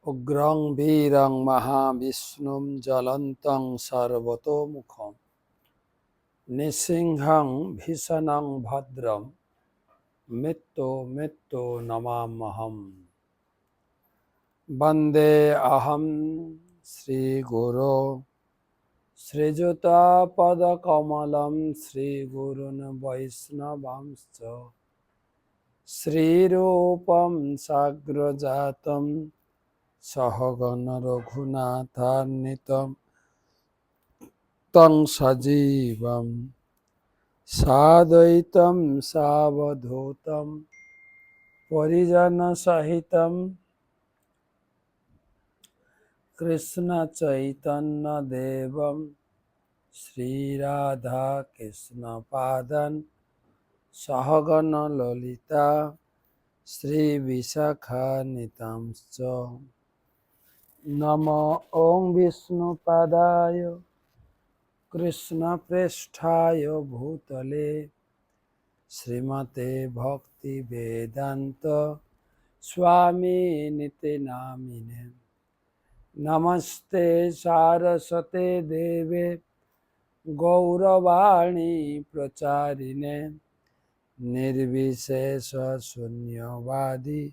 উগ্রং বীরং মহাবিষ্ণুম জ্বলন্तं সর্বতোমুখম নৃসিংহং ভীষণং ভদ্রম মৃত্যু নমাম্যহম। বন্দে অহম শ্রীগুরো শ্রীযুতপদকমলম শ্রীগুরুন বৈষ্ণবাংশ্চ শ্রীরূপম সাগ্রজাতম সহগণ রঘুনাথান্বিতম তং সজীবম সাদ্বৈতম সাবধূতম পরিজন সহিতম কৃষ্ণ চৈতন্য দেবম শ্রী রাধা কৃষ্ণ পাদন সহগণ ললিতা শ্রী বিশাখান্বিতাংশ্চ। নমো ওং বিষ্ণুপাদায় কৃষ্ণপ্রেষ্ঠায় ভূতলে শ্রীমতে ভক্তি বেদান্ত স্বামিনিতে নামিনে। নমস্তে সারস্বতে দেবে গৌরবাণী প্রচারিণে নির্বিশেষ শূন্যবাদী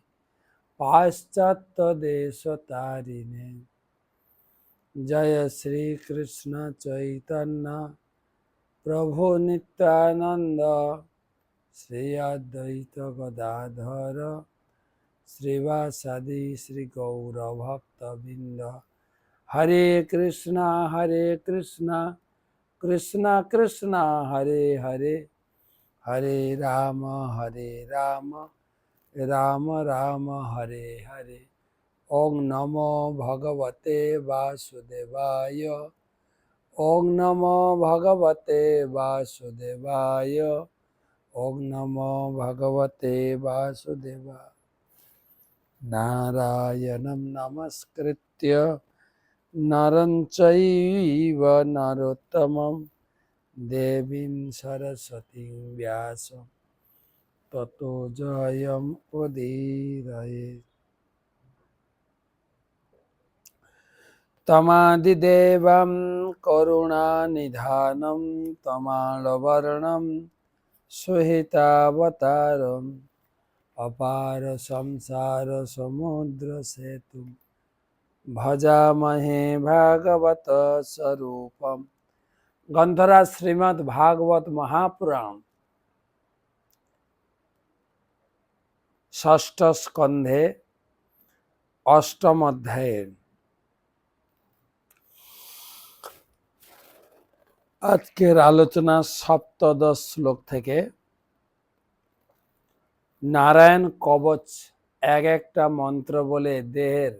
পাশ্চাত্য দেশতারিণে। জয় শ্রী কৃষ্ণ চৈতন্য প্রভু নিত্যানন্দ শ্রী অদ্বৈত গদাধর শ্রীবাসাদি শ্রী গৌরভক্তবৃন্দ। হরে কৃষ্ণ কৃষ্ণ কৃষ্ণ হরে হরে, হরে রাম রাম রাম হরে হরে। ওং নমো ভগবতে বাসুদেবায়, ওং নমো ভগবতে বাসুদেবায়, ওং নমো ভগবতে বাসুদেবায়। নারায়ণং নমস্কৃত্য নরং চৈব নরোত্তমং দেবীং সরস্বতীং ব্যাসং ততো জয়ং উদীরয়েৎ। তমাদিদেবং করুণানিধানং তমালবর্ণং সুহিতাবতারং অপার সংসার সমুদ্র সেতু ভজামহে ভাগবত স্বরূপম। গ্রন্থরাজ শ্রীমদ্ ভাগবত মহাপুরাণ ষষ্ঠ স্কন্ধে অষ্টম অধ্যায়ের আজকের আলোচনা সপ্তদশ শ্লোক থেকে নারায়ণ কবচ এক একটা মন্ত্র বলে দেহের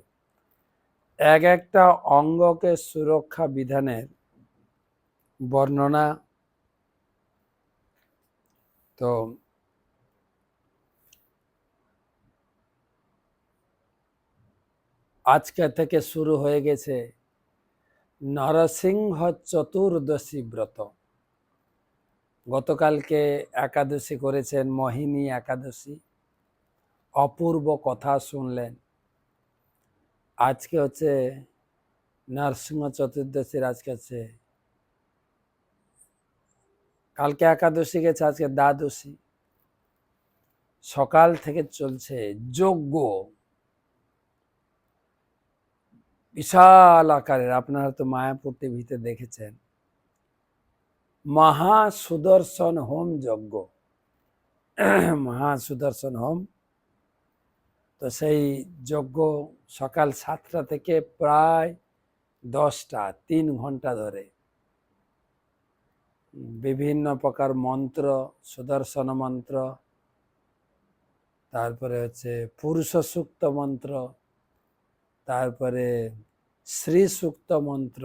এক একটা অঙ্গকে সুরক্ষা বিধানের বর্ণনা। তো আজকে থেকে শুরু হয়ে গেছে নরসিংহ চতুর্দশী ব্রত। গতকালকে একাদশী করেছেন, মোহিনী একাদশী, অপূর্ব কথা শুনলেন। আজকে হচ্ছে নরসিংহ চতুর্দশীর, আজকে হচ্ছে, কালকে একাদশী গেছে, আজকে দ্বাদশী। সকাল থেকে চলছে যজ্ঞ, বিশাল আকারের। আপনারা তো মায়াপুর টিভিতে দেখেছেন, মহাসুদর্শন হোম যজ্ঞ, মহাসুদর্শন হোম। তো সেই যজ্ঞ সকাল 7টা থেকে প্রায় 10টা, 3 ঘন্টা ধরে বিভিন্ন প্রকার মন্ত্র, সুদর্শন মন্ত্র, তারপরে হচ্ছে পুরুষ সূক্ত মন্ত্র, তারপরে শ্রী সূক্ত মন্ত্র,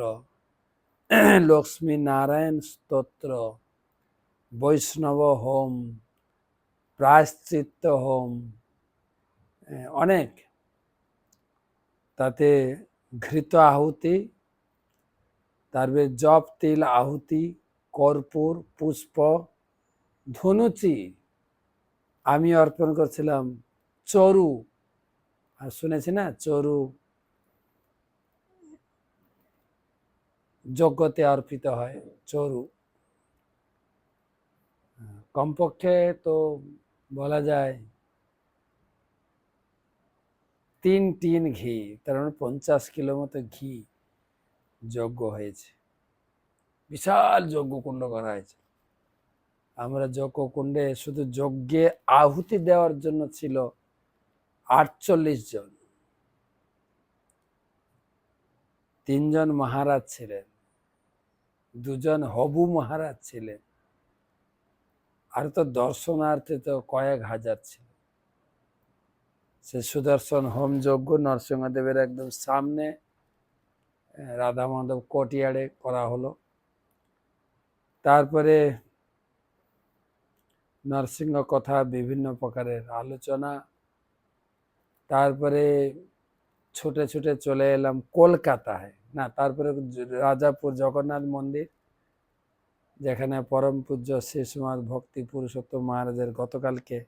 লক্ষ্মী নারায়ণ স্তোত্র, বৈষ্ণব হোম, প্রায়শ্চিত্ত হোম, অনেক। তাতে ঘৃত আহুতি, তারপরে জপ তিল আহুতি, কর্পূর, পুষ্প, ধনুচি। আমি অর্পণ করছিলাম চরু, আর শুনেছি না চরু, যজ্ঞতে অর্পিত হয় চরু। কমপক্ষে তো বলা যায় 3 টিন ঘি, তার মানে 50 কিলো মতো ঘি যজ্ঞ হয়েছে। বিশাল যজ্ঞকুণ্ড করা হয়েছে। আমরা যজ্ঞকুণ্ডে শুধু যজ্ঞে আহুতি দেওয়ার জন্য ছিল 48 জন। 3 জন মহারাজ ছিলেন, 2 জন হবু মহারাজ ছিলেন, আর তো দর্শনার্থে তো কয়েক হাজার ছিল। সে সুদর্শন হোম যজ্ঞ নরসিংহদেবের একদম সামনে রাধা মাধব কোর্টইয়ার্ডে করা হলো। তারপরে নরসিংহ কথা, বিভিন্ন প্রকারের আলোচনা। তারপরে ছুটে ছুটে চলে এলাম কলকাতায়, না তারপরে রাজাপুর জগন্নাথ মন্দির, যেখানে পরম পূজ্য শ্রী শ্রীমৎ ভক্তি পুরুষোত্তম মহারাজের গতকালকে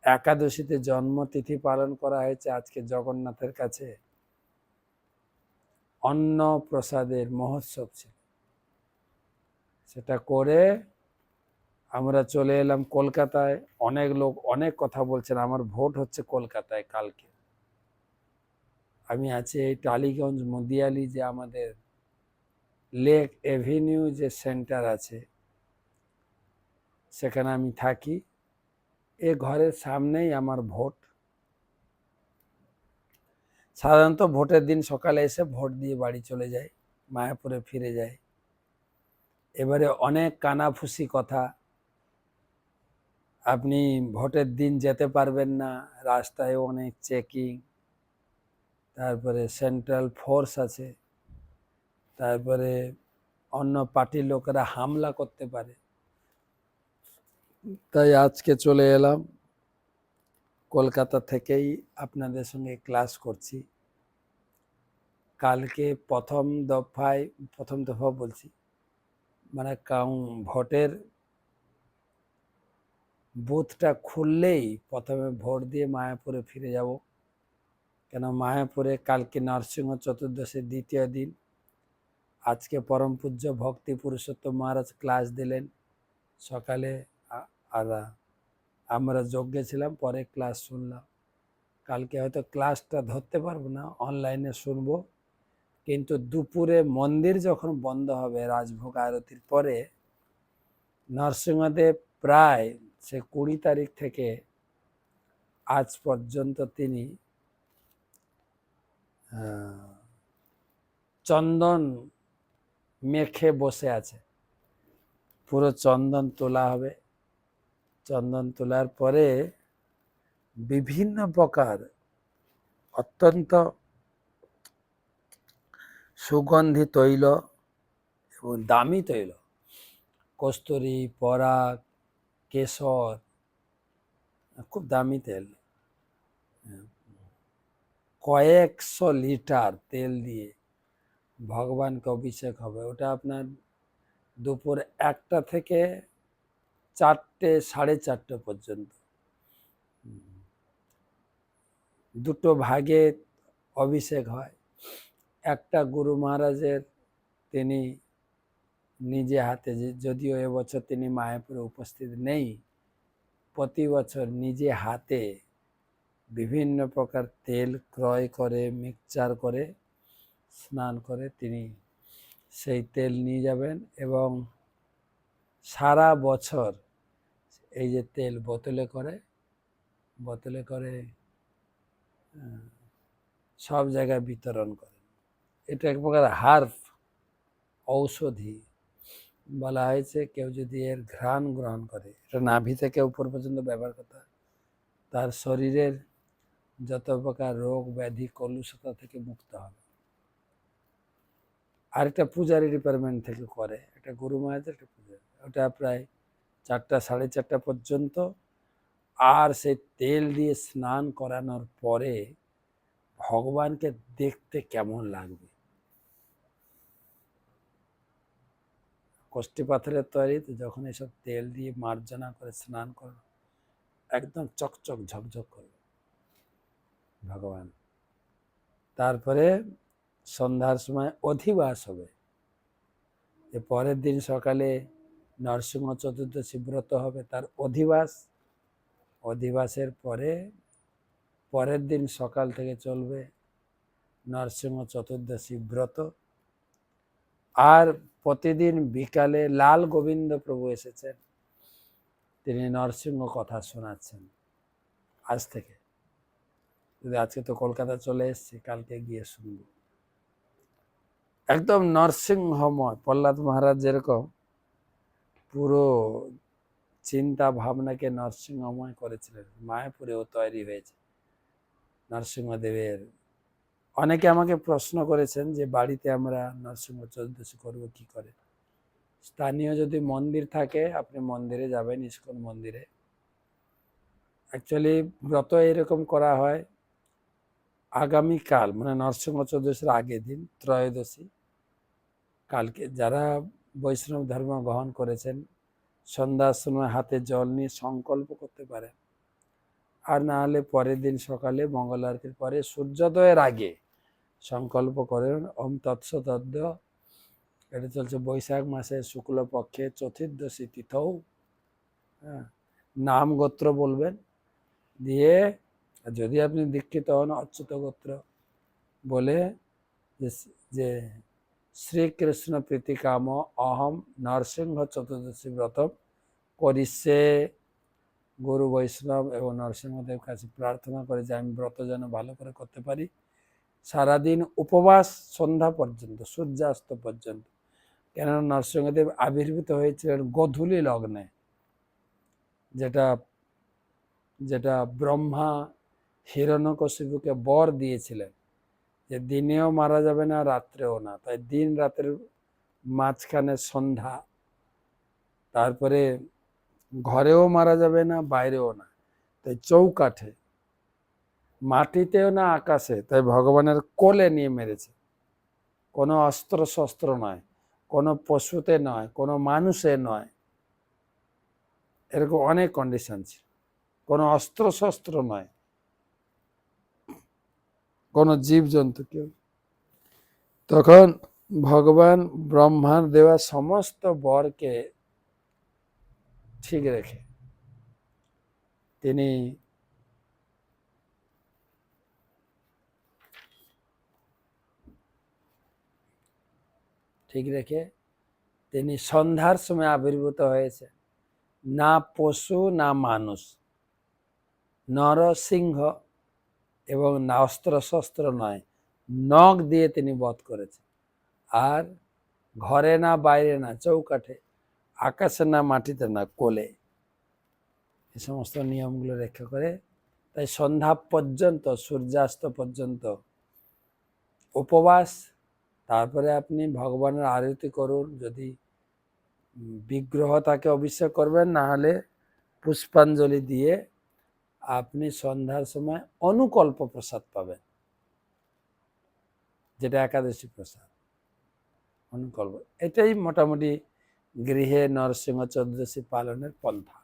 একাদশীতে জন্মতিথি পালন করা হয়েছে। আজকে জগন্নাথের কাছে অন্ন প্রসাদের মহোৎসব ছিল, সেটা করে আমরা চলে এলাম কলকাতায়। অনেক লোক অনেক কথা বলছেন, আমার ভোট হচ্ছে কলকাতায় কালকে। আমি আছি এই টালিগঞ্জ মদিয়ালি, যে আমাদের লেক এভিনিউ যে সেন্টার আছে, সেখানে আমি থাকি। এ ঘরের সামনেই আমার ভোট। সাধারণত ভোটের দিন সকালে এসে ভোট দিয়ে বাড়ি চলে যায়, মায়াপুরে ফিরে যায়। এবারে অনেক কানাফুসি কথা, আপনি ভোটের দিন যেতে পারবেন না, রাস্তায় অনেক চেকিং, তারপরে সেন্ট্রাল ফোর্স আছে, তারপরে অন্য পার্টির লোকেরা হামলা করতে পারে। তাই আজকে চলে এলাম, কলকাতা থেকেই আপনাদের সঙ্গে ক্লাস করছি। কালকে প্রথম দফা বলছি, মানে ভোটের বুথটা খুললেই প্রথমে ভোট দিয়ে মায়াপুরে ফিরে যাব। কেন মায়াপুরে কালকে নরসিংহ চতুর্দশীর দ্বিতীয় দিন। আজকে পরম পূজ্য ভক্তি পুরুষোত্তম মহারাজ ক্লাস দিলেন সকালে, আর আমরা যজ্ঞে ছিলাম, পরে ক্লাস শুনলাম। কালকে হয়তো ক্লাসটা ধরতে পারবো না, অনলাইনে শুনবো। কিন্তু দুপুরে মন্দির যখন বন্ধ হবে রাজভোগ আরতির পরে, নরসিংহদেব প্রায় সে 20 তারিখ থেকে আজ পর্যন্ত তিনি চন্দন মেখে বসে আছে। পুরো চন্দন তোলা হবে। চন্দন তোলার পরে বিভিন্ন প্রকার অত্যন্ত সুগন্ধি তৈল এবং দামি তৈল, কস্তুরী, পরাগ, কেশর, খুব দামি তেল, কয়েকশো লিটার তেল দিয়ে ভগবানকে অভিষেক হবে। ওটা আপনার দুপুর 1টা থেকে 4টে, 4:30 পর্যন্ত 2টো ভাগে অভিষেক হয়। একটা গুরু মহারাজের, তিনি নিজে হাতে, যদিও এবছর তিনি মায়াপুরে উপস্থিত নেই, প্রতি বছর নিজে হাতে বিভিন্ন প্রকার তেল ক্রয় করে, মিক্সচার করে, স্নান করে তিনি সেই তেল নিয়ে যাবেন। এবং সারা বছর এই যে তেল বোতলে করে সব জায়গায় বিতরণ করেন। এটা এক প্রকার হার্ব ঔষধি বলা হয়েছে। কেউ যদি এর ঘ্রাণ গ্রহণ করে, এটা নাভি থেকে উপর পর্যন্ত ব্যবহার করতে হয়, তার শরীরের যত প্রকার রোগ ব্যাধি কলুষতা থেকে মুক্ত হবে। আরেকটা পূজারি ডিপার্টমেন্ট থেকে করে, একটা গুরু মহারাজের একটা পূজারি, ওটা প্রায় 4টা, 4:30 পর্যন্ত। আর সেই তেল দিয়ে স্নান করানোর পরে ভগবানকে দেখতে কেমন লাগবে। কষ্টি পাথরের তৈরি, যখন এসব তেল দিয়ে মার্জনা করে স্নান করো, একদম চকচক ঝকঝক করবে ভগবান। তারপরে সন্ধ্যার সময় অধিবাস হবে। যে পরের দিন সকালে নরসিংহ চতুর্দশী ব্রত হবে, তার অধিবাসের পরে পরের দিন সকাল থেকে চলবে নরসিংহ চতুর্দশী ব্রত। আর প্রতিদিন বিকালে লাল গোবিন্দ প্রভু এসেছেন, তিনি নরসিংহ কথা শোনাচ্ছেন আজ থেকে। যদি আজকে তো কলকাতা চলে এসেছি, কালকে গিয়ে শুনব। একদম নরসিংহময়। প্রহ্লাদ মহারাজ যেরকম পুরো চিন্তা ভাবনাকে নরসিংহময় করেছিলেন, মায়াপুরেও তৈরি হয়েছে নরসিংহদেবের। অনেকে আমাকে প্রশ্ন করেছেন যে বাড়িতে আমরা নরসিংহ চতুর্দশী করব কি করে। স্থানীয় যদি মন্দির থাকে, আপনি মন্দিরে যাবেন, ইস্কন মন্দিরে। অ্যাকচুয়ালি ব্রত এরকম করা হয়, আগামীকাল মানে নরসিংহ চতুর্দশীর আগের দিন ত্রয়োদশী, কালকে যারা বৈষ্ণব ধর্ম গ্রহণ করেছেন সন্ধ্যার সময় হাতে জল নিয়ে সংকল্প করতে পারেন। আর না হলে পরের দিন সকালে মঙ্গল আরতির পরে সূর্যোদয়ের আগে সংকল্প করেন ওম তৎসতদ্য। এটা চলছে বৈশাখ মাসের শুক্লপক্ষে চতুর্দশী তিথৌ। হ্যাঁ, নাম গোত্র বলবেন, দিয়ে যদি আপনি দীক্ষিত হন অচ্যুত গোত্র বলে যে শ্রীকৃষ্ণ প্রীতিকাম অহম নরসিংহ চতুর্দশী ব্রত করিষ্যে। গুরু বৈষ্ণব এবং নরসিংহদেব কাছে প্রার্থনা করে যে আমি ব্রত যেন ভালো করে করতে পারি। সারাদিন উপবাস সন্ধ্যা পর্যন্ত, সূর্যাস্ত পর্যন্ত। কেননা নরসিংহদেব আবির্ভূত হয়েছিলেন গোধূলি লগ্নে, যেটা যেটা ব্রহ্মা হিরণ্যকশিপুকে বর দিয়েছিলেন যে দিনেও মারা যাবে না, রাত্রেও না। তাই দিন রাতের মাঝখানে সন্ধ্যা, তারপরে ঘরেও মারা যাবে না, বাইরেও না, তাই চৌকাঠে, মাটিতেও না, আকাশে, তাই ভগবানের কোলে নিয়ে মেরেছে। কোনো অস্ত্র শস্ত্র নয়, কোনো পশুতে নয়, কোনো মানুষে নয়। এরকম অনেক কন্ডিশন ছিল। কোনো অস্ত্র শস্ত্র নয়, কোনো জীবজন্তু কেউ। তখন ভগবান ব্রহ্মার দেওয়া সমস্ত বরকে ঠিক রেখে তিনি সন্ধ্যার সময় আবির্ভূত হয়েছে। না পশু না মানুষ, নরসিংহ, এবং না অস্ত্র শস্ত্র নয়, নখ দিয়ে তিনি বধ করেছেন। আর ঘরে না, বাইরে না, চৌকাঠে, আকাশে না, মাটিতে না, কোলে। এই সমস্ত নিয়মগুলো রক্ষা করে। তাই সন্ধ্যা পর্যন্ত, সূর্যাস্ত পর্যন্ত উপবাস। তারপরে আপনি ভগবানের আরতি করুন, যদি বিগ্রহ তাকে অভিষেক করবেন, না হলে পুষ্পাঞ্জলি দিয়ে আপনি সন্ধ্যার সময় অনুকল্প প্রসাদ পাবেন, যেটা একাদশী প্রসাদ, অনুকল্প। এটাই মোটামুটি গৃহে নরসিংহ চতুর্দশী পালনের পন্থা।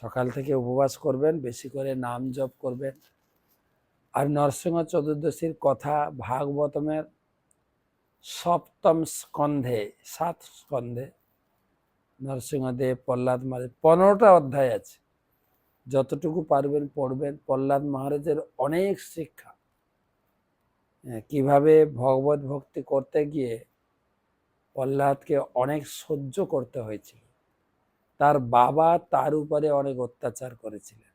সকাল থেকে উপবাস করবেন, বেশি করে নাম জপ করবেন। আর নরসিংহ চতুর্দশীর কথা ভাগবতমের সপ্তম স্কন্ধে, 7 স্কন্ধে নরসিংহদেব প্রহ্লাদ মহারাজ 15টা অধ্যায় আছে। যতটুকু পারবেন পড়বেন। প্রহ্লাদ মহারাজের অনেক শিক্ষা, কিভাবে ভগবত ভক্তি করতে গিয়ে প্রহ্লাদকে অনেক সহ্য করতে হয়েছিল। তার বাবা তার উপরে অনেক অত্যাচার করেছিলেন।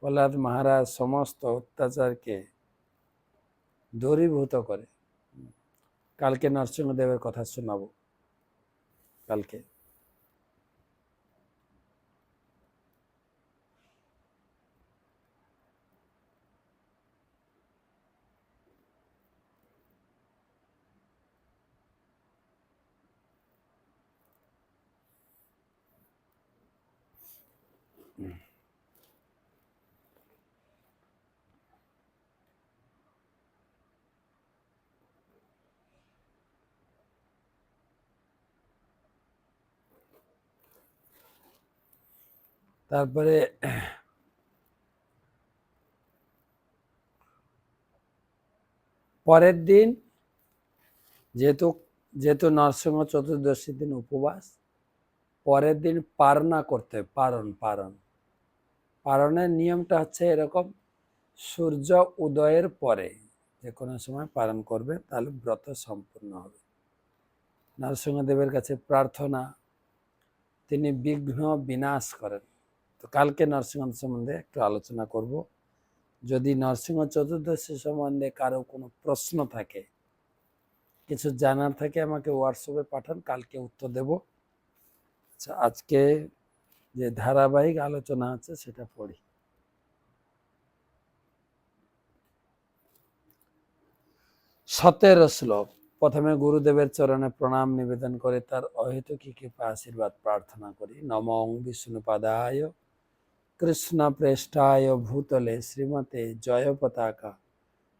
প্রহ্লাদ মহারাজ সমস্ত অত্যাচারকে দূরীভূত করে। কালকে নরসিংহদেবের কথা শোনাবো, কালকে। তারপরে পরের দিন যেহেতু যেহেতু নরসিংহ চতুর্দশী দিন উপবাস, পরের দিন পারনা করতে হয়। পারণের নিয়মটা হচ্ছে এরকম, সূর্য উদয়ের পরে যে কোনো সময় পালন করবে, তাহলে ব্রত সম্পূর্ণ হবে। নরসিংহদেবের কাছে প্রার্থনা, তিনি বিঘ্ন বিনাশ করেন। তো কালকে নরসিংহ সম্বন্ধে একটু আলোচনা করব। যদি নরসিংহ চতুর্দশী সম্বন্ধে কারো কোনো প্রশ্ন থাকে, কিছু জানার থাকে, আমাকে হোয়াটসঅ্যাপে পাঠান, কালকে উত্তর দেব। আচ্ছা, আজকে যে ধারাবাহিক আলোচনা আছে সেটা পড়ি। 17 শ্লোক। প্রথমে গুরুদেবের চরণে প্রণাম নিবেদন করে তার অহেতুকী কৃপা আশীর্বাদ প্রার্থনা করি। নমঃ বিষ্ণুপাদায় কৃষ্ণ প্রেষ্ঠায় ভূতলে শ্রীমতে জয় পতাকা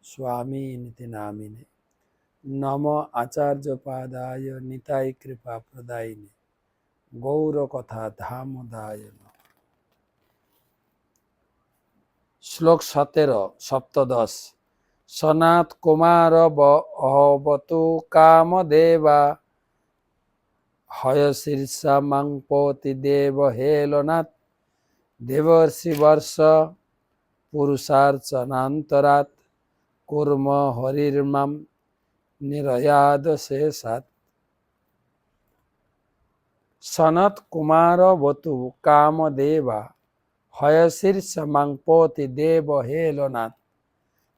স্বামী নীতি নামিনে। নম আচার্য পাদায় নিতাই কৃপা প্রদায়িনে গৌর কথা ধামদায়। শ্লোক 17 সপ্তদশ। সনাত কুমার অবতু কামদেবা হয় শীর্ষা মাংপতি দেব হেলনাথ দেবর্ষি বর্ষ পুরুষার্চনান্তরাত কুর্ম হরির্মাম নিরয়াদ শেষাৎ। সনত কুমার বতু কামদেবা হয় শীর্ষ মাংপতি দেব হেলনাথ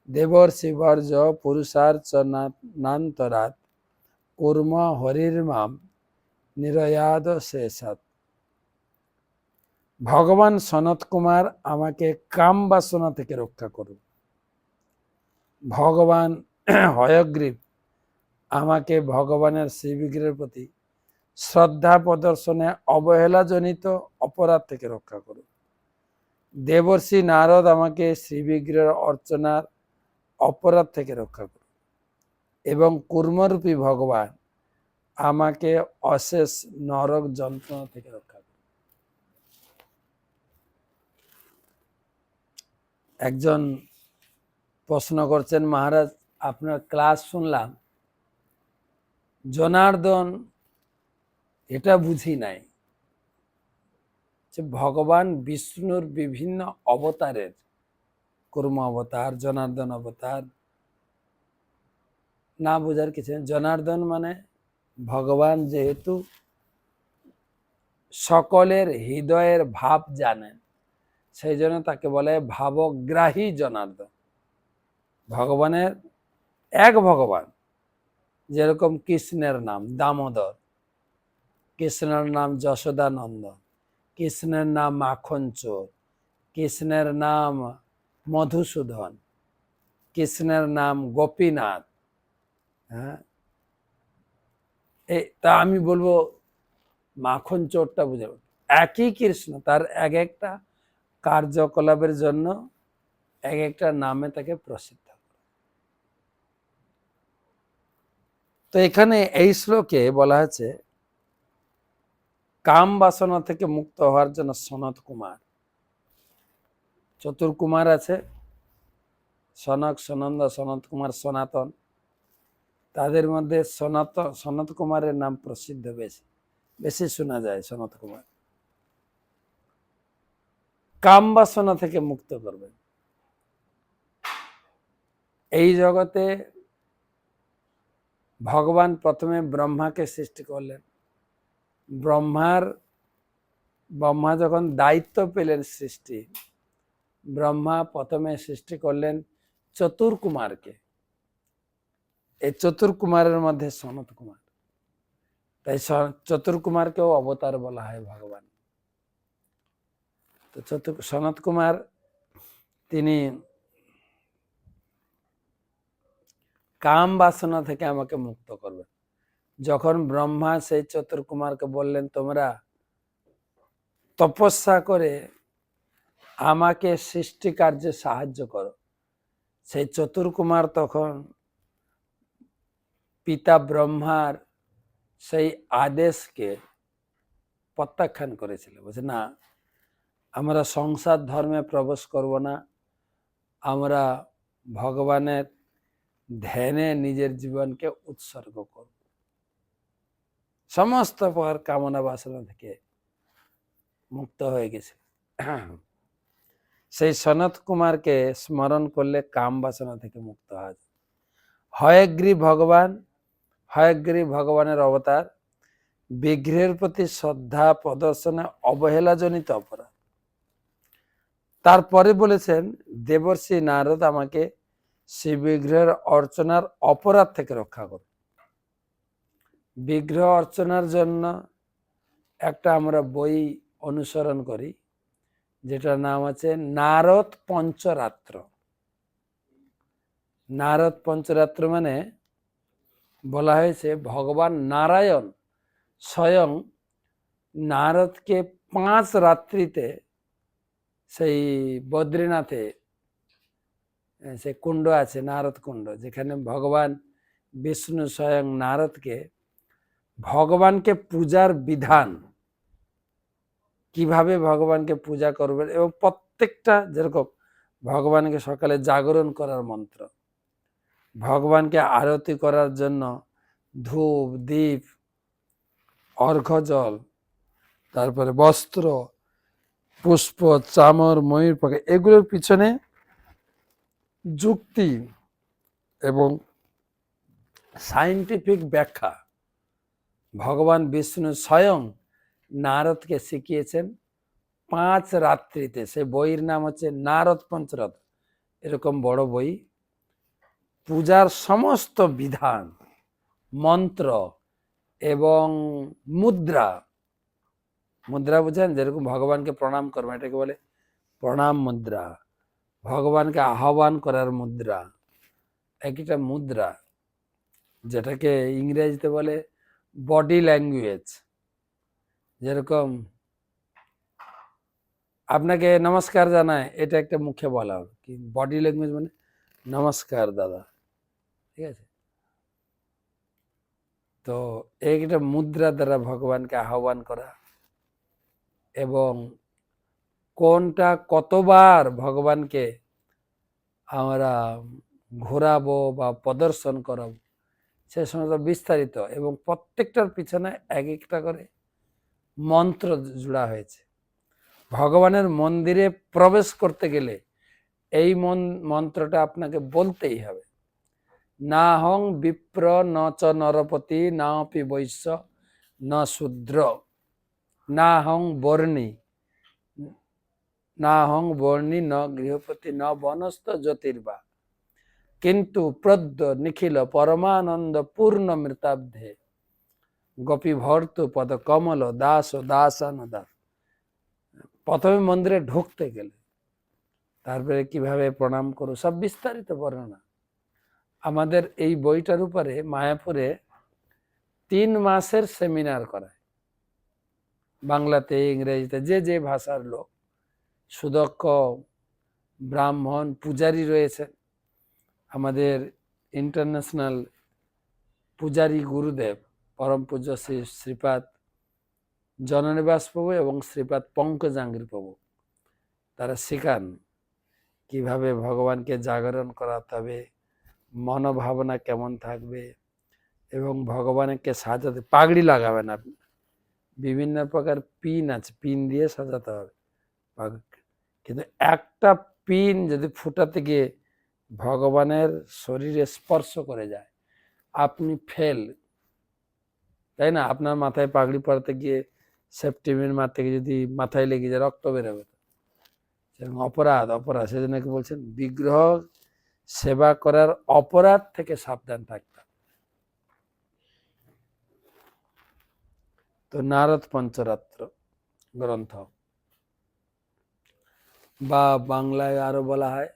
দেবর্ষি বর্জ পুরুষার্চনান্তরাত কুর্ম হরির্মাম নিরয়াদ শেষাৎ। ভগবান সনত কুমার আমাকে কাম বাসনা থেকে রক্ষা করুন। ভগবান হয়গ্রীব আমাকে ভগবানের শ্রীবিগ্রহের প্রতি শ্রদ্ধা প্রদর্শনে অবহেলাজনিত অপরাধ থেকে রক্ষা করুন। দেবর্ষি নারদ আমাকে শ্রীবিগ্রহের অর্চনার অপরাধ থেকে রক্ষা করুন। এবং কুর্মরূপী ভগবান আমাকে অশেষ নরক যন্ত্রণা থেকে রক্ষা করুন। একজন প্রশ্ন করছেন, মহারাজ আপনার ক্লাস শুনলাম, জনার্দন এটা বুঝি নাই যে ভগবান বিষ্ণুর বিভিন্ন অবতারের, কুর্ম অবতার, জনার্দন অবতার, না বোঝার কিছু। জনার্দন মানে ভগবান যেহেতু সকলের হৃদয়ের ভাব জানেন, সেই জন্য তাকে বলে ভাবগ্রাহী জনার্দন। ভগবানের এক ভগবান, যেরকম কৃষ্ণের নাম দামোদর, কৃষ্ণের নাম যশোদানন্দন, কৃষ্ণের নাম মাখন চোর, কৃষ্ণের নাম মধুসূদন, কৃষ্ণের নাম গোপীনাথ। হ্যাঁ, তা আমি বলবো মাখন চোরটা বুঝে, একই কৃষ্ণ, তার এক একটা কার্যকলাপের জন্য এক একটা নামে তাকে প্রসিদ্ধ। তো এখানে এই শ্লোকে বলা হয়েছে কাম বাসনা থেকে মুক্ত হওয়ার জন্য সনত কুমার, চতুর্কুমার আছে, সনক, সনন্দ, সনত কুমার, সনাতন। তাদের মধ্যে সনত কুমারের নাম প্রসিদ্ধ, বেশি বেশি শোনা যায় সনত কুমার। কাম বাসনা থেকে মুক্ত করবেন। এই জগতে ভগবান প্রথমে ব্রহ্মাকে সৃষ্টি করলেন। ব্রহ্মা যখন দায়িত্ব পেলেন সৃষ্টি, ব্রহ্মা প্রথমে সৃষ্টি করলেন চতুর্কুমারকে। এই চতুর্কুমারের মধ্যে সনত কুমার, তাই চতুর্কুমারকেও অবতার বলা হয় ভগবান। তো সনত কুমার তিনি কাম বাসনা থেকে আমাকে মুক্ত করবেন। যখন ব্রহ্মা সেই চতুর্কুমারকে বললেন তোমরা তপস্যা করে আমাকে সৃষ্টি কার্যে সাহায্য করো, সেই চতুর্কুমার তখন পিতা ব্রহ্মার সেই আদেশকে প্রত্যাখ্যান করেছিল। বলছে না, আমরা সংসার ধর্মে প্রবেশ করব না, আমরা ভগবানের ধ্যানে নিজের জীবনকে উৎসর্গ করব, সমস্ত প্রকার কামনা বাসনা থেকে মুক্ত হয়ে গেছে। সেই সনত কুমারকে স্মরণ করলে কাম বাসনা থেকে মুক্ত হওয়া যায়। হয়গ্রীব ভগবান, হয়গ্রীব ভগবানের অবতার, বিগ্রহের প্রতি শ্রদ্ধা প্রদর্শনে অবহেলাজনিত অপরাধ। তারপরে বলেছেন, দেবর্ষি নারদ আমাকে সেই বিগ্রহের অর্চনার অপরাধ থেকে রক্ষা করো। বিগ্রহ অর্চনার জন্য একটা আমরা বই অনুসরণ করি, যেটার নাম আছে নারদ পঞ্চরাত্র। নারদ পঞ্চরাত্র মানে বলা হয়েছে ভগবান নারায়ণ স্বয়ং নারদকে 5 রাত্রিতে সেই বদ্রীনাথে সে কুণ্ড আছে, নারদ কুণ্ড, যেখানে ভগবান বিষ্ণু স্বয়ং নারদকে ভগবানকে পূজার বিধান, কিভাবে ভগবানকে পূজা করবেন, এবং প্রত্যেকটা যেরকম ভগবানকে সকালে জাগরণ করার মন্ত্র, ভগবানকে আরতি করার জন্য ধূপ দীপ অর্ঘ্য জল, তারপরে বস্ত্র পুষ্প চামর ময়ূর পাখা, এগুলোর পিছনে যুক্তি এবং সায়েন্টিফিক ব্যাখ্যা ভগবান বিষ্ণু স্বয়ং নারদকে শিখিয়েছেন 5 রাত্রিতে। সে বইয়ের নাম হচ্ছে নারদ পঞ্চরাত্র, এরকম বড় বই। পূজার সমস্ত বিধান, মন্ত্র এবং মুদ্রা, মুদ্রা বুঝেন, যেরকম ভগবানকে প্রণাম করবেন এটাকে বলে প্রণাম মুদ্রা, ভগবানকে আহ্বান করার মুদ্রা, একটা মুদ্রা, যেটাকে ইংরেজিতে বলে বডি ল্যাঙ্গুয়েজ। যেরকম আপনাকে নমস্কার জানায়, এটা একটা মুখে বলা হবে, কি বডি ল্যাঙ্গুয়েজ মানে নমস্কার দাদা, ঠিক আছে। তো একটা মুদ্রা দ্বারা ভগবানকে আহ্বান করা, এবং কোনটা কতবার ভগবানকে আমরা ঘোরাবো বা প্রদর্শন করাবো সে সমস্ত বিস্তারিত, এবং প্রত্যেকটার পিছনে এক একটা করে মন্ত্র জোড়া হয়েছে। ভগবানের মন্দিরে প্রবেশ করতে গেলে এই মন্ত্রটা আপনাকে বলতেই হবে। না হং বিপ্র ন চ নরপতি না অপি বৈশ্য ন শূদ্র না হং বর্ণী না হং বর্ণী ন গৃহপতি ন বনস্থ জ্যোতির্বা কিন্তু প্রদ্য নিখিল পরমানন্দ পূর্ণ মৃতাব্ধে গোপী ভর্তু পদ কমল দাস দাসানুদাস। প্রথমে মন্দিরে ঢুকতে গেলে, তারপরে কিভাবে প্রণাম করো, সব বিস্তারিত বর্ণনা। আমাদের এই বইটার উপরে মায়াপুরে 3 মাসের সেমিনার করায়, বাংলাতে ইংরেজিতে, যে যে ভাষার লোক, সুদক্ষ ব্রাহ্মণ পূজারী রয়েছেন। আমাদের ইন্টারন্যাশনাল পূজারী গুরুদেব পরম পূজ্য শ্রী শ্রীপাদ জননিবাস প্রভু এবং শ্রীপাদ পঙ্কজাঙ্গির প্রভু, তারা শেখান কিভাবে ভগবানকে জাগরণ করাতে হবে, মনোভাবনা কেমন থাকবে, এবং ভগবানকে সাজাতে পাগড়ি লাগাবেন আপনি, বিভিন্ন প্রকার পিন আছে, পিন দিয়ে সাজাতে হবে। কিন্তু একটা পিন যদি ফুটাতে গিয়ে ভগবানের শরীরে স্পর্শ করে যায়, আপনি ফেল, তাই না? আপনার মাথায় পাগড়ি পরাতে গিয়ে সেপ্টেমিন মারতে গিয়ে যদি মাথায় লেগে যায়, রক্ত বেরোবে, সেরকম অপরাধ। অপরাধ সেজন্য কি বলছেন, বিগ্রহ সেবা করার অপরাধ থেকে সাবধান থাকতে। তো নারদ পঞ্চরাত্র গ্রন্থ, বা বাংলায় আরো বলা হয়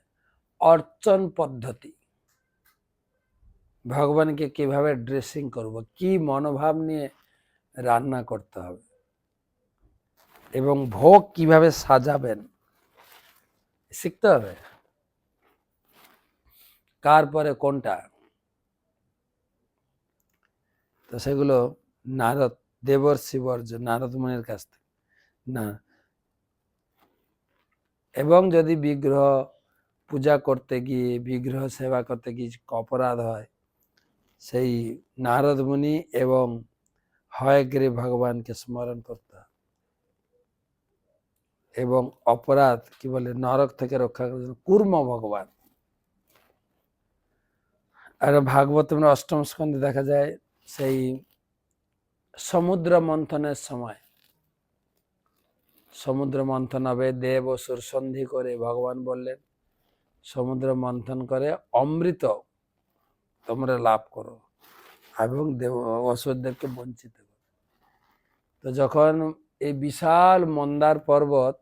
অর্চন পদ্ধতি। ভগবানকে কিভাবে ড্রেসিং করব, কি মনোভাব নিয়ে রান্না করতে হবে, এবং ভোগ কিভাবে সাজাবেন শিখতে হবে, কার পরে কোনটা। তো সেগুলো নারদ দেবর্ষি বর্জ, নারদ মুনির কাছ থেকে না। এবং যদি বিগ্রহ পূজা করতে গিয়ে, বিগ্রহ সেবা করতে গিয়ে অপরাধ হয়, সেই নারদ মুনি এবং হয়গ্রীব ভগবানকে স্মরণ করতে হয় এবং অপরাধ কি বলে নরক থেকে রক্ষা করার জন্য কুর্ম ভগবান। আর ভাগবত অষ্টম স্কন্ধে দেখা যায় সেই সমুদ্র মন্থনের সময়, সমুদ্র মন্থন হবে, দেব অসুর সন্ধি করে ভগবান বললেন সমুদ্র মন্থন করে অমৃত তোমরা লাভ করো এবং দেব অসুরদেরকে বঞ্চিত করো। তো যখন এই বিশাল মন্দার পর্বত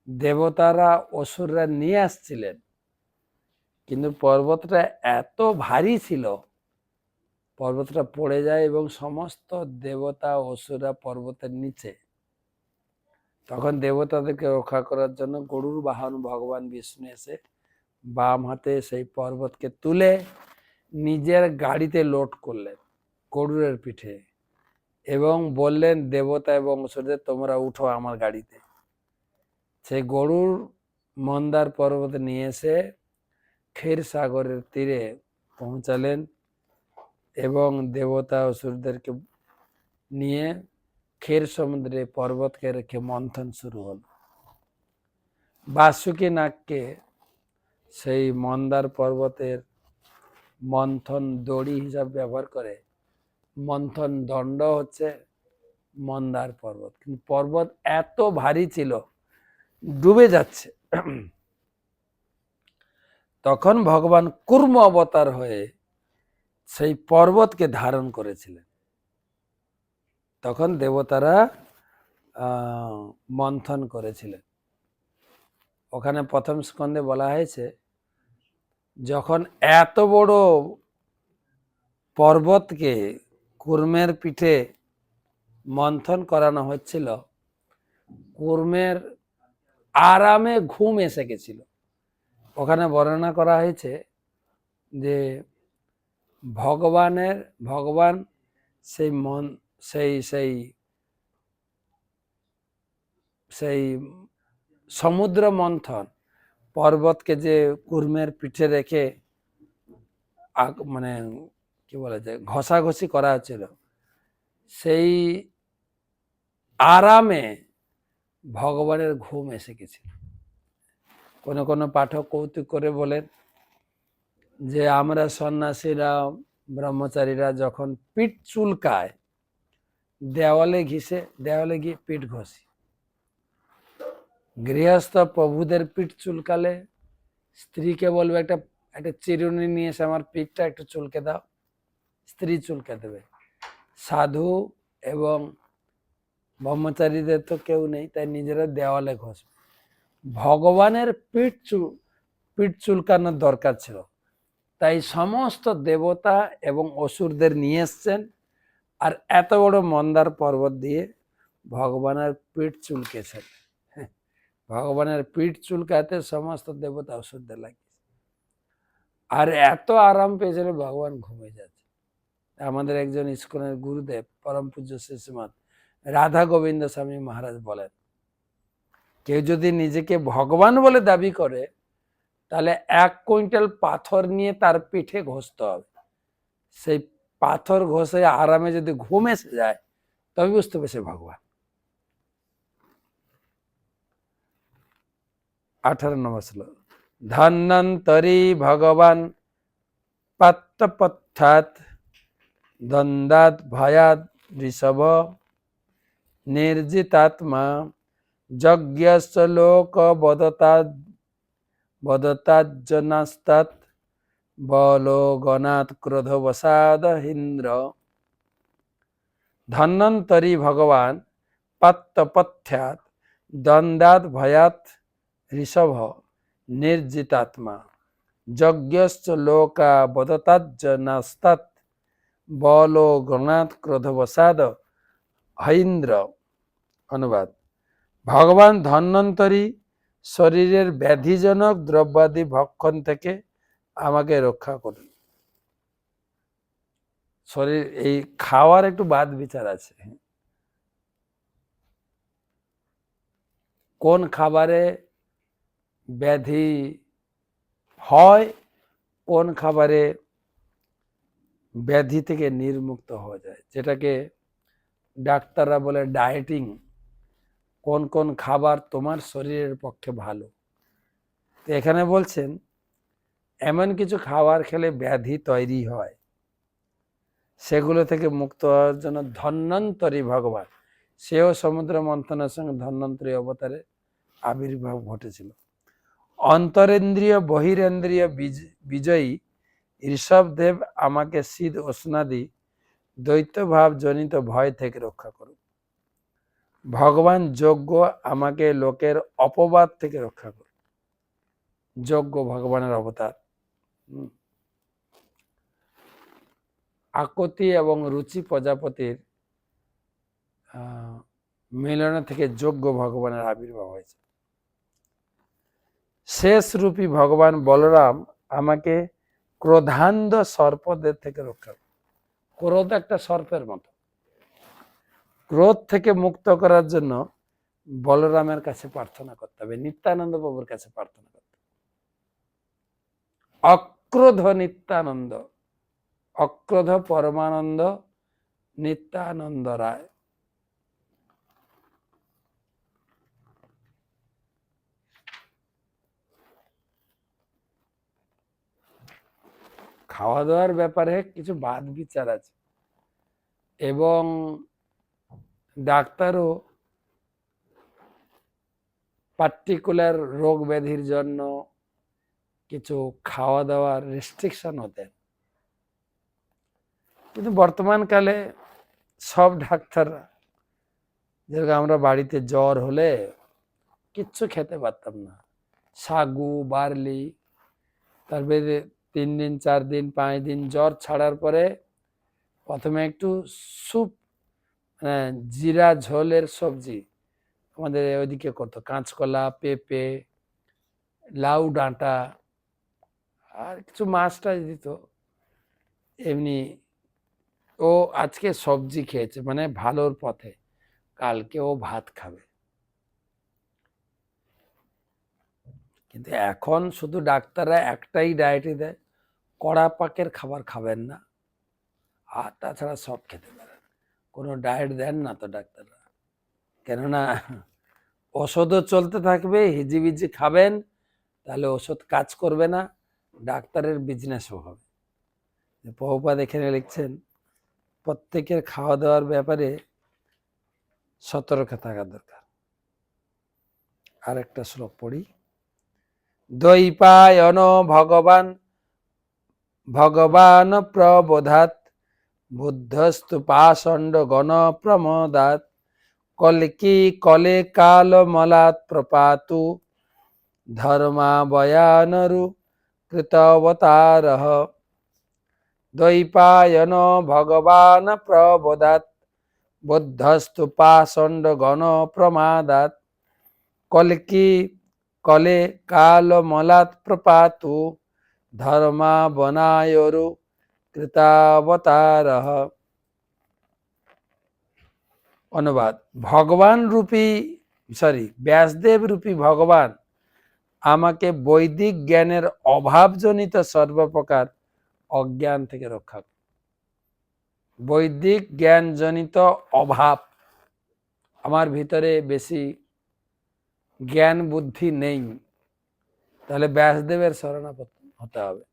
দেবতারা অসুররা নিয়ে আসছিলেন, কিন্তু পর্বতটা এত ভারী ছিল, পর্বতটা পড়ে যায় এবং সমস্ত দেবতা অসুররা পর্বতের নিচে। তখন দেবতাদেরকে রক্ষা করার জন্য গরুর বাহন ভগবান বিষ্ণু এসে বাম হাতে সেই পর্বতকে তুলে নিজের গাড়িতে লোড করলেন গরুরের পিঠে এবং বললেন দেবতা এবং অসুরদের তোমরা উঠো আমার গাড়িতে। সেই গরুর মন্দার পর্বতে নিয়ে এসে ক্ষীর সাগরের তীরে পৌঁছালেন এবং দেবতা অসুরদেরকে নিয়ে ক্ষীর সমুদ্রে পর্বতকে রেখে মন্থন শুরু হল। বাসুকী নাগকে সেই মন্দার পর্বতের মন্থন দড়ি হিসাবে ব্যবহার করে। মন্থন দণ্ড হচ্ছে মন্দার পর্বত, কিন্তু পর্বত এত ভারী ছিল ডুবে যাচ্ছে। তখন ভগবান কুর্ম অবতার হয়ে সেই পর্বতকে ধারণ করেছিলেন। তখন দেবতারা মন্থন করেছিলেন। ওখানে প্রথম স্কন্ধে বলা হয়েছে যখন এত বড় পর্বতকে কুর্মের পিঠে মন্থন করানো হচ্ছিল, কুর্মের আরামে ঘুম এসে গেছিল। ওখানে বর্ণনা করা হয়েছে যে ভগবান সেই মন সেই সেই সেই সমুদ্র মন্থন পর্বতকে যে কুর্মের পিঠে রেখে মানে কি বলা যায় ঘষাঘষি করা হচ্ছিল, সেই আরামে ভগবানের ঘুম এসে গেছিল। কোন কোন পাঠক কৌতুক করে বলেন যে আমরা সন্ন্যাসীরা ব্রহ্মচারীরা যখন পিঠ চুলকায় দেওয়ালে গিয়ে পিঠ ঘষি, গৃহস্থ প্রভুদের পিঠ চুলকালে স্ত্রীকে বলবে একটা একটা চিরুনি নিয়ে এসে আমার পিঠটা একটু চুলকে দাও, স্ত্রী চুলকে দেবে। সাধু এবং ব্রহ্মচারীদের তো কেউ নেই, তাই নিজেরা দেওয়ালে ঘষবে। ভগবানের পিঠ চুলকানোর দরকার ছিল, তাই সমস্ত দেবতা এবং অসুরদের নিয়ে এসছেন আর এত বড় মন্দার পর্বত দিয়ে ভগবানের পিঠ চুলকেছেন। ভগবানের পিঠ চুলকাতে সমস্ত দেবতা অসুরদের লাগিয়েছে, আর এত আরাম পেয়েছিল ভগবান ঘুমিয়ে যাচ্ছে। আমাদের একজন ইস্কনের গুরুদেব পরম পূজ্য শ্রীমান রাধা গোবিন্দ স্বামী মহারাজ বলেন, কেউ যদি নিজেকে ভগবান বলে দাবি করে তাহলে 1 কুইন্টাল পাথর নিয়ে তার পিঠে ঘষতে হবে। সেই পাথর ঘষে আরামে যদি ঘুম এসে যায় তবে বুঝতে পারছে ভগবান। 18 নম্বর শ্লোক। ধন্বন্তরী ভগবান পাত্তপথ্যাৎ দ্বন্দ্বাৎ ভয়াৎ ঋষভ নির্জিতাত্মা যজ্ঞস্য লোক বদতাজ্জনাস্তাৎ বলো গণাৎ ক্রোধবসাদ ইন্দ্র। ধন্বন্তরী ভগবান পাত্তপথ্যাৎ দ্বন্দ্বাৎ ভয়াৎ ঋষভ নির্জিতাত্মা যজ্ঞস্য লোকা বদতাজ্জনাস্তাৎ বলো গণাৎ ক্রোধবসাদ ইন্দ্র। অনুবাদ: ভগবান ধন্বন্তরী শরীরের ব্যাধিজনক দ্রব্যাদি ভক্ষণ থেকে আমাকে রক্ষা করুন। শরীর এই খাওয়ার একটু বাদ বিচার আছে, কোন খাবারে ব্যাধি হয়, কোন খাবারে ব্যাধি থেকে নির্মুক্ত হওয়া যায়, যেটাকে ডাক্তাররা বলে ডায়েটিং। কোন কোন খাবার তোমার শরীরের পক্ষে ভালো। তো এখানে বলছেন এমন কিছু খাবার খেলে ব্যাধি তৈরি হয়, সেগুলো থেকে মুক্ত হওয়ার জন্য ধন্বন্তরী ভগবান, সেও সমুদ্র মন্থনের সঙ্গে ধন্বন্তরী অবতারে আবির্ভাব ঘটেছিল। অন্তরেন্দ্রিয় বহিরেন্দ্রিয় বিজয়ী ঋষভদেব আমাকে শীত উষ্ণাদি দ্বৈতভাব জনিত ভয় থেকে রক্ষা করুন। ভগবান যজ্ঞ আমাকে লোকের অপবাদ থেকে রক্ষা করুন। যজ্ঞ ভগবানের অবতার। আকতি এবং রুচি প্রজাপতির মিলন থেকে যজ্ঞ ভগবানের আবির্ভাব হয়েছে। শেষ রূপী ভগবান বলরাম আমাকে ক্রোধান্ধ সর্পদের থেকে রক্ষা করে। ক্রোধ একটা সর্পের মতো, ক্রোধ থেকে মুক্ত করার জন্য বলরামের কাছে প্রার্থনা করতে হবে, নিত্যানন্দ প্রভুর কাছে প্রার্থনা করতে হবে। অক্রোধ নিত্যানন্দ, অক্রোধ পরমানন্দ নিত্যানন্দ রায়। খাওয়া দাওয়ার ব্যাপারে কিছু বাদ বিচার আছে, এবং ডাক্তারও পার্টিকুলার রোগ ব্যাধির জন্য কিছু খাওয়া দাওয়ার রেস্ট্রিকশন হতেন। কিন্তু বর্তমানকালে সব ডাক্তাররা, যেরকম আমরা বাড়িতে জ্বর হলে কিচ্ছু খেতে পারতাম না, সাগু বার্লি, তারপরে 3 দিন 4 দিন 5 দিন জ্বর ছাড়ার পরে প্রথমে একটু স্যুপ, জিরা ঝোলের সবজি আমাদের ওইদিকে করতো, কাঁচকলা, পেঁপে, লাউ ডাঁটা, আর কিছু মাছ টাছ দিত। এমনি ও আজকে সবজি খেয়েছে মানে ভালোর পথে, কালকে ও ভাত খাবে। কিন্তু এখন শুধু ডাক্তাররা একটাই ডায়েটই দেয়, কড়া পাকের খাবার খাবেন না, আর তাছাড়া সব খেতে পারেন। কোনো ডায়েট দেন না তো ডাক্তাররা, কেননা ওষুধও চলতে থাকবে, হিজিবিজি খাবেন, তাহলে ওষুধ কাজ করবে না, ডাক্তারের বিজনেসও হবে। প্রভুপাদ এখানে লিখছেন প্রত্যেকের খাওয়া দাওয়ার ব্যাপারে সতর্ক থাকা দরকার। আর একটা শ্লোক পড়ি। দ্বৈপায়ন ভগবান ভগবান প্রবোধাত বুদ্ধস্তু পাষণ্ড গণ প্রমোদাত কলকি কলে কাল মলাত প্রপাতু ধর্মাবয়ানরু কৃতবতারঃ। দ্বৈপায়ন ভগবান প্রবোধাত বুদ্ধস্তু পাষণ্ড গণ প্রমাদাত কলকি কলে কাল মলাত প্রপাতু ধর্মাবনায়রু কৃতাবতারঃ। অনুবাদ, ভগবান রূপী ব্যাসদেব রূপী ভগবান আমাকে বৈদিক জ্ঞানের অভাবজনিত সর্বপ্রকার অজ্ঞান থেকে রক্ষা করে। বৈদিক জ্ঞানজনিত অভাব, আমার ভিতরে বেশি জ্ঞান বুদ্ধি নেই, তাহলে ব্যাসদেবের শরণাপন্ন হতে হবে।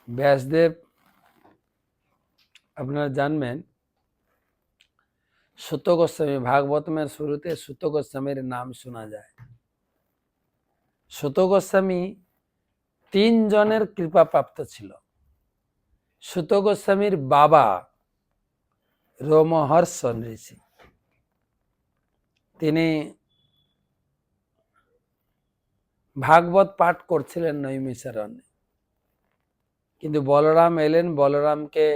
ব্যাসদেব আপনারা জানবেন, সুত গোস্বামী, ভাগবতমের শুরুতে সুত গোস্বামীর নাম শোনা যায়। সুত গোস্বামী 3 জনের কৃপা প্রাপ্ত ছিল। সুত গোস্বামীর বাবা রোমহর্ষণ ঋষি, তিনি ভাগবত পাঠ করছিলেন নৈমিষারণ্যে, কিন্তু বলরাম এলেন। বলরামকে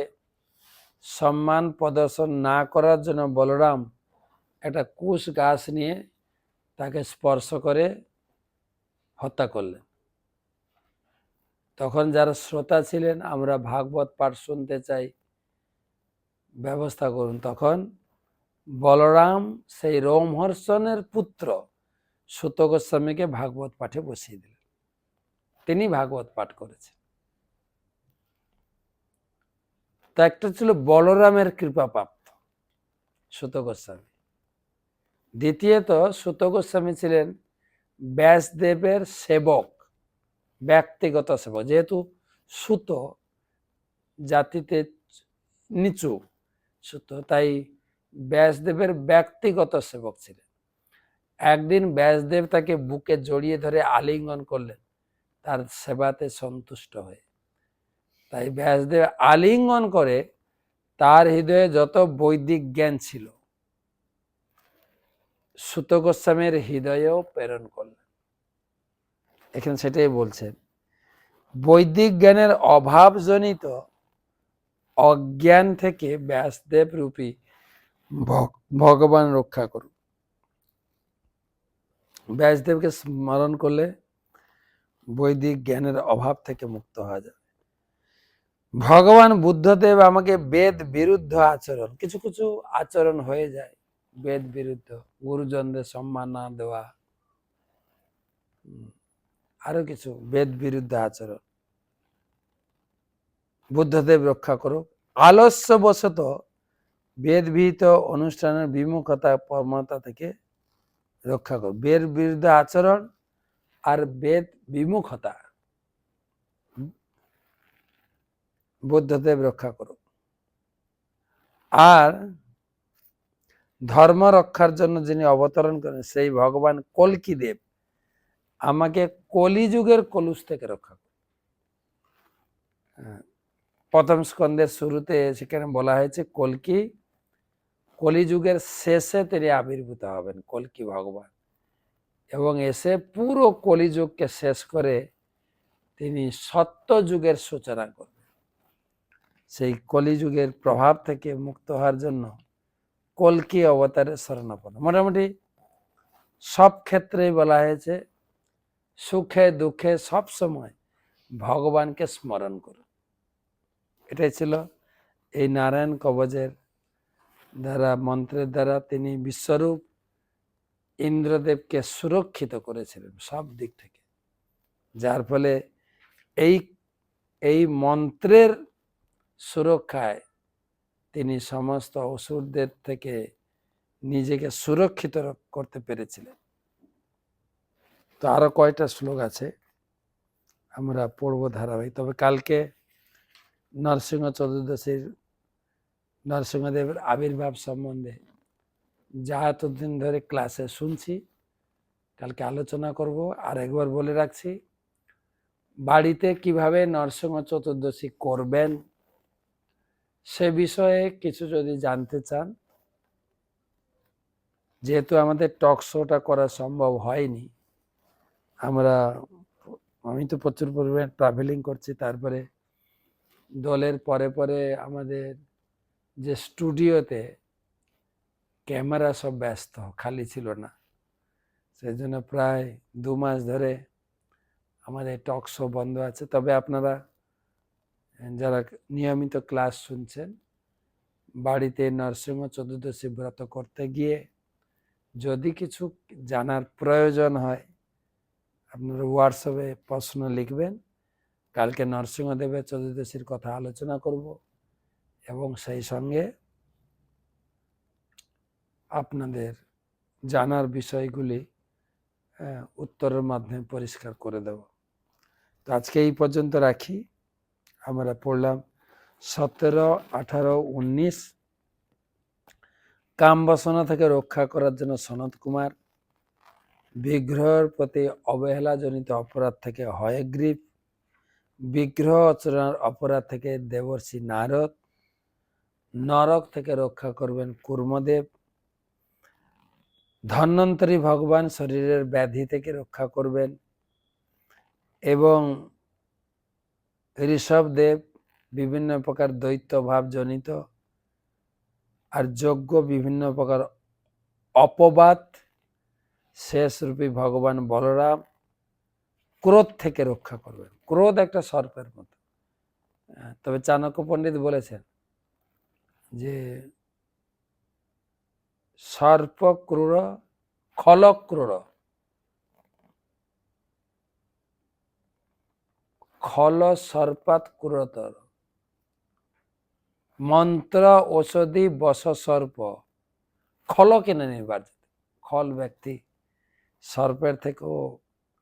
সম্মান প্রদর্শন না করার জন্য বলরাম একটা কুশ গাছ নিয়ে তাকে স্পর্শ করে হত্যা করলেন। তখন যারা শ্রোতা ছিলেন, আমরা ভাগবত পাঠ শুনতে চাই, ব্যবস্থা করুন। তখন বলরাম সেই রোমহর্ষণের পুত্র সুত গোস্বামীকে ভাগবত পাঠে বসিয়ে দিলেন, তিনি ভাগবত পাঠ করেছেন। তো একটা ছিল বলরামের কৃপাপ্রাপ্ত সুত গোস্বামী, দ্বিতীয়ত সুত গোস্বামী ছিলেন ব্যাসদেবের সেবক, ব্যক্তিগত সেবক। যেহেতু সুত জাতিতে নিচু সুত, তাই ব্যাসদেবের ব্যক্তিগত সেবক ছিলেন। একদিন ব্যাসদেব তাকে বুকে জড়িয়ে ধরে আলিঙ্গন করলেন তার সেবাতে সন্তুষ্ট হয়ে। তাই ব্যাসদেব আলিঙ্গন করে তার হৃদয়ে যত বৈদিক জ্ঞান ছিল সুত গোস্বামীর হৃদয়েও প্রেরণ করলেন। এখানে সেটাই বলছেন, বৈদিক জ্ঞানের অভাবজনিত অজ্ঞান থেকে ব্যাসদেব রূপী ভগবান রক্ষা করুন। ব্যাসদেবকে স্মরণ করলে বৈদিক জ্ঞানের অভাব থেকে মুক্ত হওয়া যায়। ভগবান বুদ্ধদেব আমাকে বেদ বিরুদ্ধ আচরণ, কিছু কিছু আচরণ হয়ে যায় বেদ বিরুদ্ধ, গুরুজনদের সম্মান না দেওয়া, আরো কিছু বেদ বিরুদ্ধ আচরণ, বুদ্ধদেব রক্ষা করুক। আলস্যবশত বেদ বিহিত অনুষ্ঠানের বিমুখতা প্রবণতা থেকে রক্ষা করুক। বেদ বিরুদ্ধ আচরণ আর বেদ বিমুখতা বুদ্ধদেব রক্ষা করুক। আর ধর্ম রক্ষার জন্য যিনি অবতরণ করেন সেই ভগবান কল্কি দেব আমাকে কলিযুগের কলুষ থেকে রক্ষা করুক। প্রথম স্কন্ধের শুরুতে সেখানে বলা হয়েছে কল্কি কলিযুগের শেষে তিনি আবির্ভূত হবেন, কল্কি ভগবান, এবং এসে পুরো কলিযুগকে শেষ করে তিনি সত্য যুগের সূচনা করবেন। সেই কলিযুগের প্রভাব থেকে মুক্ত হওয়ার জন্য কল্কি অবতারের শরণাপন্ন। মোটামুটি সব ক্ষেত্রেই বলা হয়েছে সুখে দুঃখে সব সময় ভগবানকে স্মরণ করুন। এটাই ছিল এই নারায়ণ কবচের দ্বারা, মন্ত্রের দ্বারা তিনি বিশ্বরূপ ইন্দ্রদেবকে সুরক্ষিত করেছিলেন সব দিক থেকে, যার ফলে এই মন্ত্রের সুরক্ষায় তিনি সমস্ত অসুরদের থেকে নিজেকে সুরক্ষিত করতে পেরেছিলেন। তো আরো কয়টা শ্লোক আছে আমরা পড়ব ধারাবাহিক। তবে কালকে নরসিংহ চতুর্দশীর নরসিংহদেবের আবির্ভাব সম্বন্ধে যা এতদিন ধরে ক্লাসে শুনছি কালকে আলোচনা করব। আর একবার বলে রাখছি, বাড়িতে কিভাবে নরসিংহ চতুর্দশী করবেন সে বিষয়ে কিছু যদি জানতে চান, যেহেতু আমাদের টক শোটা করা সম্ভব হয়নি, আমি তো প্রচুর পরিমাণে ট্রাভেলিং করছি, তারপরে দলের পরে পরে আমাদের যে স্টুডিওতে ক্যামেরা সব ব্যস্ত, খালি ছিল না, সেই জন্য প্রায় 2 মাস ধরে আমাদের টক শো বন্ধ আছে। তবে আপনারা যারা নিয়মিত ক্লাস শুনছেন, বাড়িতে নরসিংহ চতুর্দশী ব্রত করতে গিয়ে যদি কিছু জানার প্রয়োজন হয় আপনারা হোয়াটসঅ্যাপে প্রশ্ন লিখবেন। কালকে নরসিংহদেবের চতুর্দশীর কথা আলোচনা করব এবং সেই সঙ্গে আপনাদের জানার বিষয়গুলি উত্তরের মাধ্যমে পরিষ্কার করে দেব। তো আজকে এই পর্যন্ত রাখি। আমরা পড়লাম 17, 18, 19 কাম বাসনা থেকে রক্ষা করার জন্য সনত কুমার, বিগ্রহের প্রতি অবহেলাজনিত অপরাধ থেকে হয়গ্রীব, বিগ্রহ অর্চনার অপরাধ থেকে দেবর্ষি নারদ, নরক থেকে রক্ষা করবেন কুর্মদেব, ধন্বন্তরী ভগবান শরীরের ব্যাধি থেকে রক্ষা করবেন, এবং ঋষভদেব বিভিন্ন প্রকার দৈত্য ভাব জনিত আর যজ্ঞ বিভিন্ন প্রকার অপবাদ শেষরূপী ভগবান বলরাম ক্রোধ থেকে রক্ষা করবেন। ক্রোধ একটা সর্পের মতো। তবে চাণক্য পণ্ডিত বলেছেন যে সর্প ক্রূর খল ক্রূর, খল সর্পাত কুরতর, মন্ত্র ঔষধি বস সর্প, খল কেন নির্বাচিত, খল ব্যক্তি সর্পের থেকেও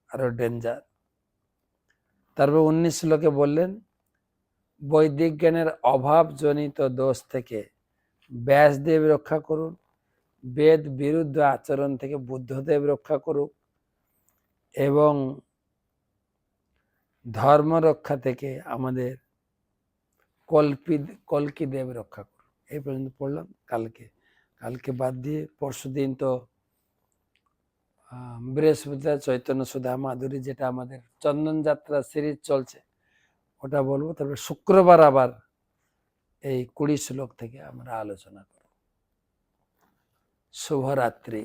আরো ডেঞ্জার। তারপর 19 শ্লোকে বললেন বৈদিক জ্ঞানের অভাবজনিত দোষ থেকে ব্যাসদেব রক্ষা করুন, বেদ বিরুদ্ধ আচরণ থেকে বুদ্ধদেব রক্ষা করুক, এবং ধর্ম রক্ষা থেকে আমাদের কল্কি দেব রক্ষা করুন। এই পর্যন্ত পড়লাম। কালকে বাদ দিয়ে পরশুদিন তো বৃহস্পতিবার চৈতন্য সুধা মাধুরী, যেটা আমাদের চন্দন যাত্রা সিরিজ চলছে, ওটা বলবো। তারপর শুক্রবার আবার এই 20 শ্লোক থেকে আমরা আলোচনা করব। শুভরাত্রি।